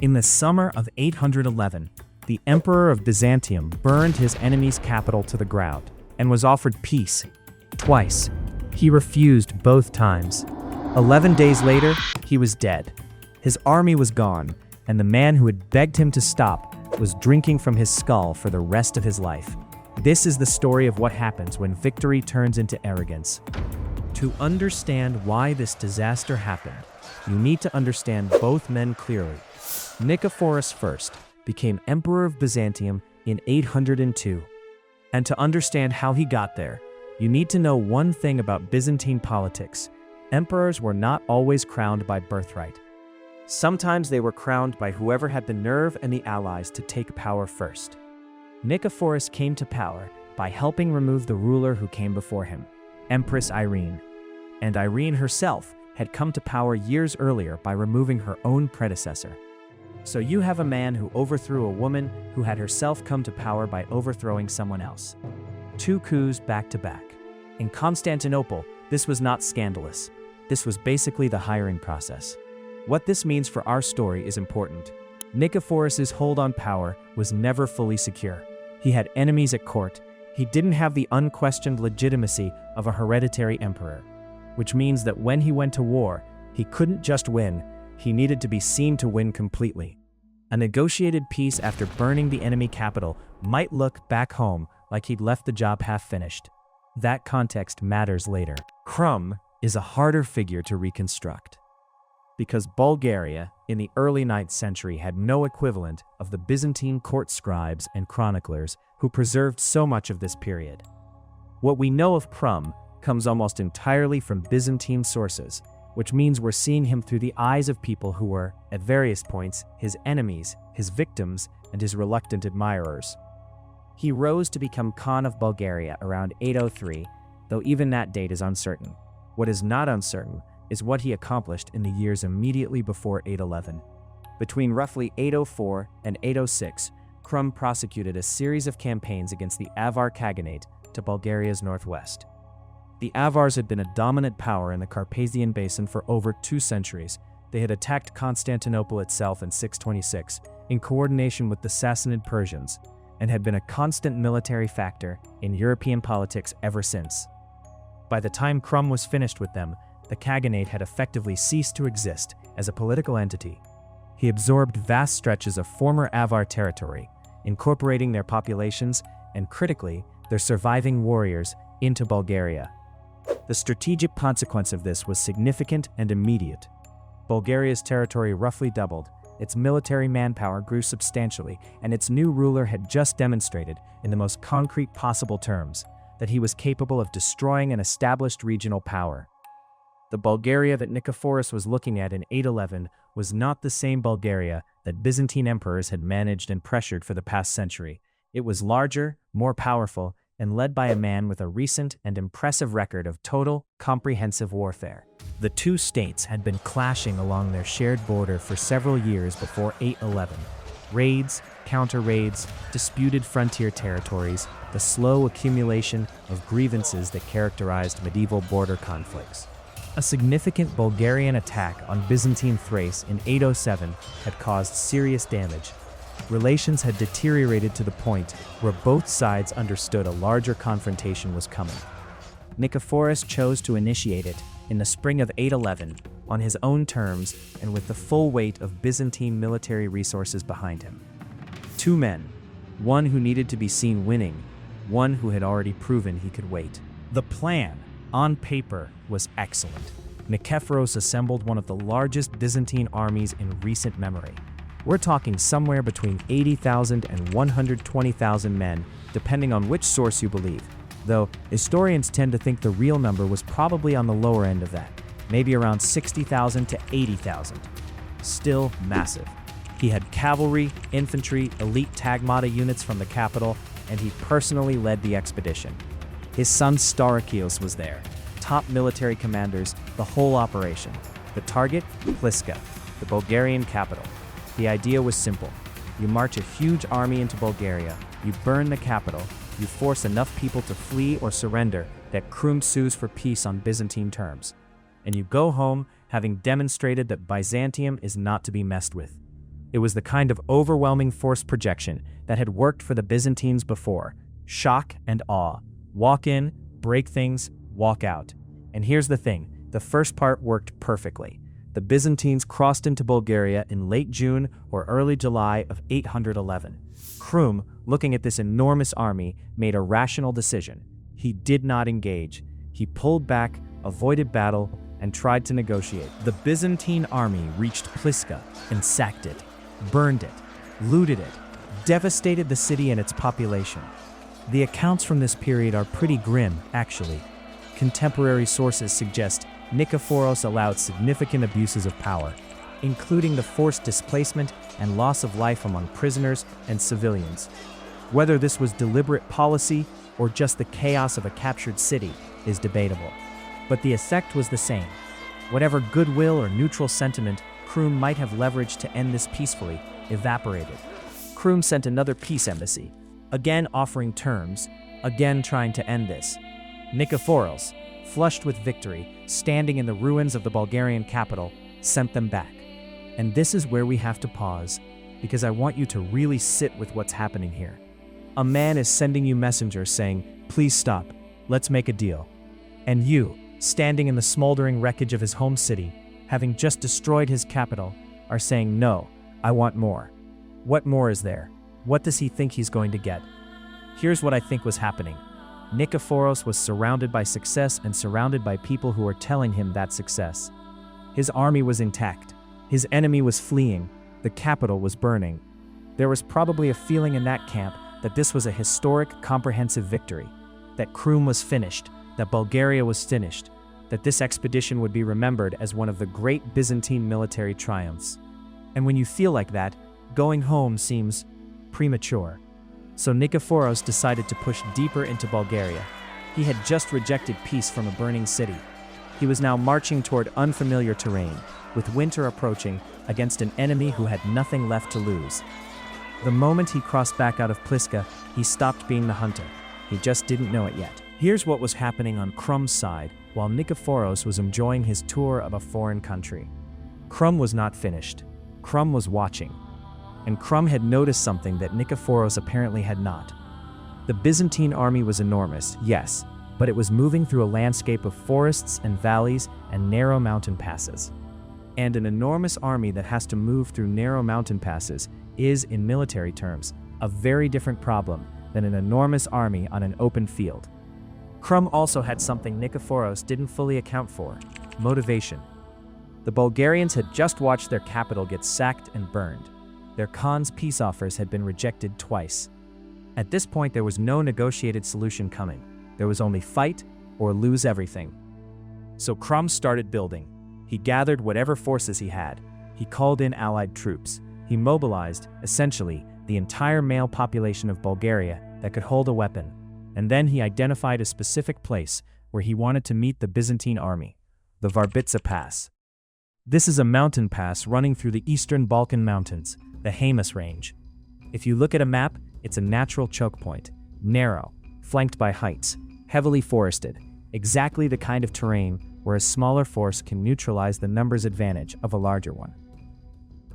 In the summer of 811, the Emperor of Byzantium burned his enemy's capital to the ground and was offered peace twice. He refused both times. 11 days later, he was dead. His army was gone, and the man who had begged him to stop was drinking from his skull for the rest of his life. This is the story of what happens when victory turns into arrogance. To understand why this disaster happened, you need to understand both men clearly. Nikephoros I became Emperor of Byzantium in 802. And to understand how he got there, you need to know one thing about Byzantine politics. Emperors were not always crowned by birthright. Sometimes they were crowned by whoever had the nerve and the allies to take power first. Nikephoros came to power by helping remove the ruler who came before him, Empress Irene. And Irene herself had come to power years earlier by removing her own predecessor. So you have a man who overthrew a woman who had herself come to power by overthrowing someone else. 2 coups back to back. In Constantinople, this was not scandalous. This was basically the hiring process. What this means for our story is important. Nikephoros' hold on power was never fully secure. He had enemies at court. He didn't have the unquestioned legitimacy of a hereditary emperor, which means that when he went to war, he couldn't just win, he needed to be seen to win completely. A negotiated peace after burning the enemy capital might look back home like he'd left the job half finished. That context matters later. Krum is a harder figure to reconstruct, because Bulgaria in the early 9th century had no equivalent of the Byzantine court scribes and chroniclers who preserved so much of this period. What we know of Krum comes almost entirely from Byzantine sources, which means we're seeing him through the eyes of people who were, at various points, his enemies, his victims, and his reluctant admirers. He rose to become Khan of Bulgaria around 803, though even that date is uncertain. What is not uncertain is what he accomplished in the years immediately before 811. Between roughly 804 and 806, Krum prosecuted a series of campaigns against the Avar Khaganate to Bulgaria's northwest. The Avars had been a dominant power in the Carpathian Basin for over 2 centuries. They had attacked Constantinople itself in 626 in coordination with the Sassanid Persians, and had been a constant military factor in European politics ever since. By the time Krum was finished with them, the Khaganate had effectively ceased to exist as a political entity. He absorbed vast stretches of former Avar territory, incorporating their populations and, critically, their surviving warriors into Bulgaria. The strategic consequence of this was significant and immediate. Bulgaria's territory roughly doubled, its military manpower grew substantially, and its new ruler had just demonstrated, in the most concrete possible terms, that he was capable of destroying an established regional power. The Bulgaria that Nikephoros was looking at in 811 was not the same Bulgaria that Byzantine emperors had managed and pressured for the past century. It was larger, more powerful, and led by a man with a recent and impressive record of total, comprehensive warfare. The two states had been clashing along their shared border for several years before 811. Raids, counter-raids, disputed frontier territories, the slow accumulation of grievances that characterized medieval border conflicts. A significant Bulgarian attack on Byzantine Thrace in 807 had caused serious damage. Relations had deteriorated to the point where both sides understood a larger confrontation was coming. Nikephoros chose to initiate it in the spring of 811 on his own terms and with the full weight of Byzantine military resources behind him. 2 men, one who needed to be seen winning, one who had already proven he could wait. The plan, on paper, was excellent. Nikephoros assembled one of the largest Byzantine armies in recent memory. We're talking somewhere between 80,000 and 120,000 men, depending on which source you believe, though historians tend to think the real number was probably on the lower end of that, maybe around 60,000 to 80,000. Still massive. He had cavalry, infantry, elite tagmata units from the capital, and he personally led the expedition. His son Starakios was there, top military commanders, the whole operation. The target, Pliska, the Bulgarian capital. The idea was simple. You march a huge army into Bulgaria, you burn the capital, you force enough people to flee or surrender that Krum sues for peace on Byzantine terms, and you go home having demonstrated that Byzantium is not to be messed with. It was the kind of overwhelming force projection that had worked for the Byzantines before. Shock and awe. Walk in, break things, walk out. And here's the thing, the first part worked perfectly. The Byzantines crossed into Bulgaria in late June or early July of 811. Krum, looking at this enormous army, made a rational decision. He did not engage. He pulled back, avoided battle, and tried to negotiate. The Byzantine army reached Pliska and sacked it, burned it, looted it, devastated the city and its population. The accounts from this period are pretty grim, actually. Contemporary sources suggest Nikephoros allowed significant abuses of power, including the forced displacement and loss of life among prisoners and civilians. Whether this was deliberate policy or just the chaos of a captured city is debatable. But the effect was the same. Whatever goodwill or neutral sentiment Krum might have leveraged to end this peacefully evaporated. Krum sent another peace embassy, again offering terms, again trying to end this. Nikephoros, flushed with victory, standing in the ruins of the Bulgarian capital, sent them back. And this is where we have to pause, because I want you to really sit with what's happening here. A man is sending you messengers saying, "Please stop, let's make a deal." And you, standing in the smoldering wreckage of his home city, having just destroyed his capital, are saying, "No, I want more." What more is there? What does he think he's going to get? Here's what I think was happening. Nikephoros was surrounded by success and surrounded by people who were telling him that success. His army was intact. His enemy was fleeing. The capital was burning. There was probably a feeling in that camp that this was a historic, comprehensive victory, that Krum was finished, that Bulgaria was finished, that this expedition would be remembered as one of the great Byzantine military triumphs. And when you feel like that, going home seems premature. So Nikephoros decided to push deeper into Bulgaria. He had just rejected peace from a burning city. He was now marching toward unfamiliar terrain, with winter approaching, against an enemy who had nothing left to lose. The moment he crossed back out of Pliska, he stopped being the hunter. He just didn't know it yet. Here's what was happening on Krum's side while Nikephoros was enjoying his tour of a foreign country. Krum was not finished. Krum was watching. And Krum had noticed something that Nikephoros apparently had not. The Byzantine army was enormous, yes, but it was moving through a landscape of forests and valleys and narrow mountain passes. And an enormous army that has to move through narrow mountain passes is, in military terms, a very different problem than an enormous army on an open field. Krum also had something Nikephoros didn't fully account for: motivation. The Bulgarians had just watched their capital get sacked and burned. Their Khan's peace offers had been rejected twice. At this point, there was no negotiated solution coming. There was only fight or lose everything. So Krum started building. He gathered whatever forces he had. He called in allied troops. He mobilized, essentially, the entire male population of Bulgaria that could hold a weapon. And then he identified a specific place where he wanted to meet the Byzantine army, the Varbitsa Pass. This is a mountain pass running through the eastern Balkan mountains, the Hamas Range. If you look at a map, it's a natural choke point, narrow, flanked by heights, heavily forested, exactly the kind of terrain where a smaller force can neutralize the numbers advantage of a larger one.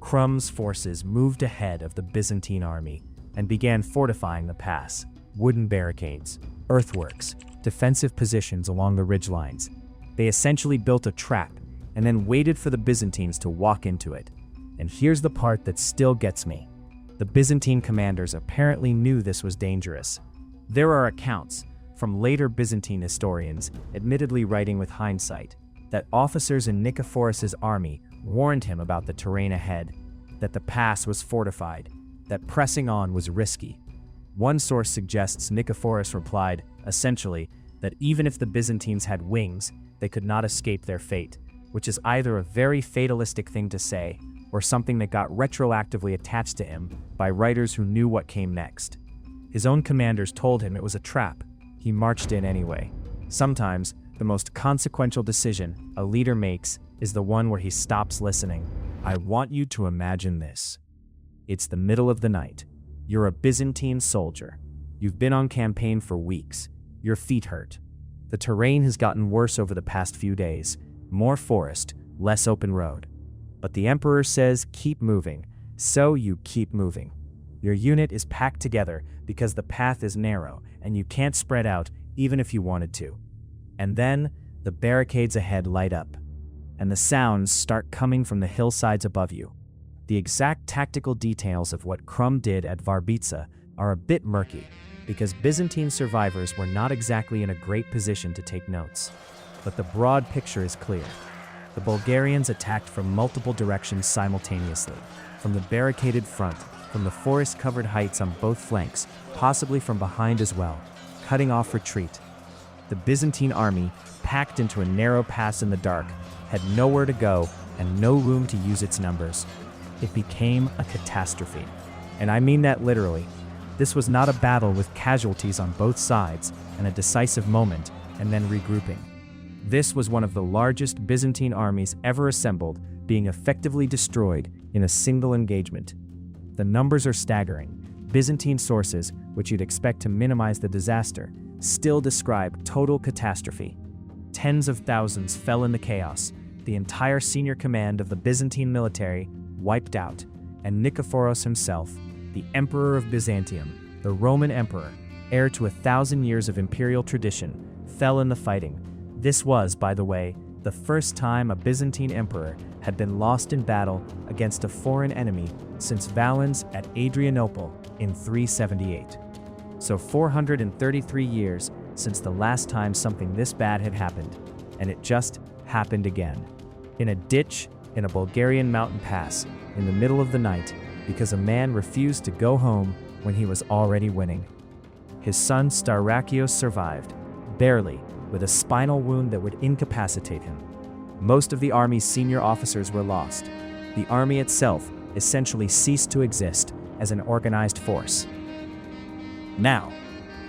Krum's forces moved ahead of the Byzantine army and began fortifying the pass. Wooden barricades, earthworks, defensive positions along the ridgelines. They essentially built a trap and then waited for the Byzantines to walk into it. And here's the part that still gets me. The Byzantine commanders apparently knew this was dangerous. There are accounts from later Byzantine historians, admittedly writing with hindsight, that officers in Nikephoros' army warned him about the terrain ahead, that the pass was fortified, that pressing on was risky. One source suggests Nikephoros replied, essentially, that even if the Byzantines had wings, they could not escape their fate, which is either a very fatalistic thing to say or something that got retroactively attached to him by writers who knew what came next. His own commanders told him it was a trap. He marched in anyway. Sometimes, the most consequential decision a leader makes is the one where he stops listening. I want you to imagine this. It's the middle of the night. You're a Byzantine soldier. You've been on campaign for weeks. Your feet hurt. The terrain has gotten worse over the past few days. More forest, less open road. But the emperor says keep moving. So you keep moving. Your unit is packed together because the path is narrow and you can't spread out even if you wanted to. And then the barricades ahead light up, and the sounds start coming from the hillsides above you. The exact tactical details of what Krum did at Varbitsa are a bit murky, because Byzantine survivors were not exactly in a great position to take notes. But the broad picture is clear. The Bulgarians attacked from multiple directions simultaneously, from the barricaded front, from the forest-covered heights on both flanks, possibly from behind as well, cutting off retreat. The Byzantine army, packed into a narrow pass in the dark, had nowhere to go and no room to use its numbers. It became a catastrophe. And I mean that literally. This was not a battle with casualties on both sides and a decisive moment and then regrouping. This was one of the largest Byzantine armies ever assembled, being effectively destroyed in a single engagement. The numbers are staggering. Byzantine sources, which you'd expect to minimize the disaster, still describe total catastrophe. Tens of thousands fell in the chaos, the entire senior command of the Byzantine military wiped out, and Nikephoros himself, the Emperor of Byzantium, the Roman Emperor, heir to 1,000 years of imperial tradition, fell in the fighting. This was, by the way, the first time a Byzantine emperor had been lost in battle against a foreign enemy since Valens at Adrianople in 378. So 433 years since the last time something this bad had happened, and it just happened again. In a ditch in a Bulgarian mountain pass in the middle of the night because a man refused to go home when he was already winning. His son Starakios survived, barely, with a spinal wound that would incapacitate him. Most of the army's senior officers were lost. The army itself essentially ceased to exist as an organized force. Now,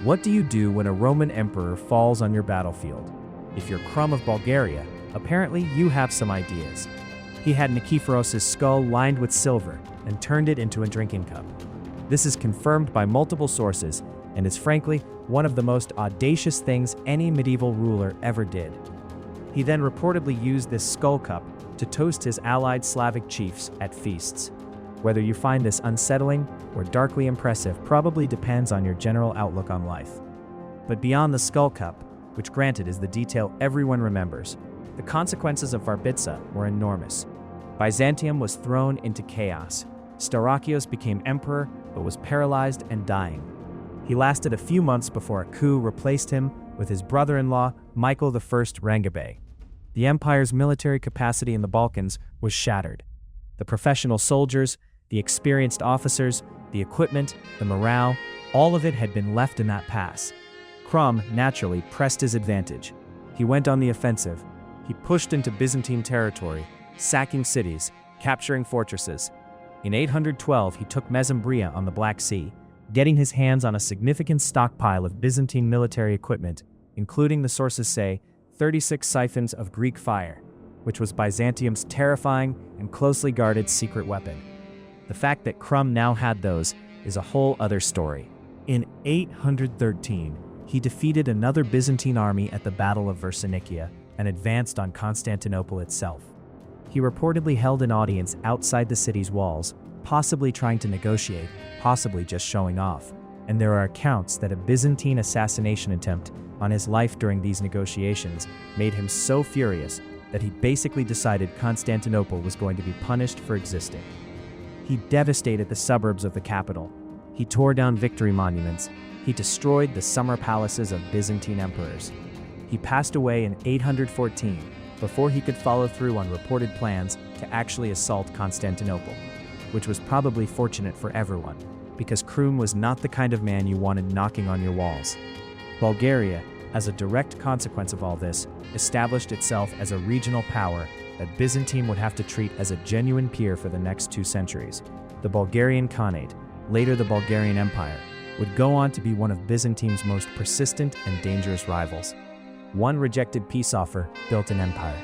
what do you do when a Roman emperor falls on your battlefield? If you're Krum of Bulgaria, apparently you have some ideas. He had Nikephoros' skull lined with silver and turned it into a drinking cup. This is confirmed by multiple sources and is frankly one of the most audacious things any medieval ruler ever did. He then reportedly used this skull cup to toast his allied Slavic chiefs at feasts. Whether you find this unsettling or darkly impressive probably depends on your general outlook on life. But beyond the skull cup, which granted is the detail everyone remembers, the consequences of Varbitsa were enormous. Byzantium was thrown into chaos. Starakios became emperor but was paralyzed and dying. He lasted a few months before a coup replaced him with his brother-in-law, Michael I Rangabe. The empire's military capacity in the Balkans was shattered. The professional soldiers, the experienced officers, the equipment, the morale, all of it had been left in that pass. Krum naturally pressed his advantage. He went on the offensive. He pushed into Byzantine territory, sacking cities, capturing fortresses. In 812, he took Mesembria on the Black Sea, getting his hands on a significant stockpile of Byzantine military equipment, including, the sources say, 36 siphons of Greek fire, which was Byzantium's terrifying and closely guarded secret weapon. The fact that Krum now had those is a whole other story. In 813, he defeated another Byzantine army at the Battle of Versinikia and advanced on Constantinople itself. He reportedly held an audience outside the city's walls, possibly trying to negotiate, possibly just showing off. And there are accounts that a Byzantine assassination attempt on his life during these negotiations made him so furious that he basically decided Constantinople was going to be punished for existing. He devastated the suburbs of the capital. He tore down victory monuments. He destroyed the summer palaces of Byzantine emperors. He passed away in 814 before he could follow through on reported plans to actually assault Constantinople, which was probably fortunate for everyone, because Krum was not the kind of man you wanted knocking on your walls. Bulgaria, as a direct consequence of all this, established itself as a regional power that Byzantium would have to treat as a genuine peer for the next 2 centuries. The Bulgarian Khanate, later the Bulgarian Empire, would go on to be one of Byzantium's most persistent and dangerous rivals. One rejected peace offer built an empire.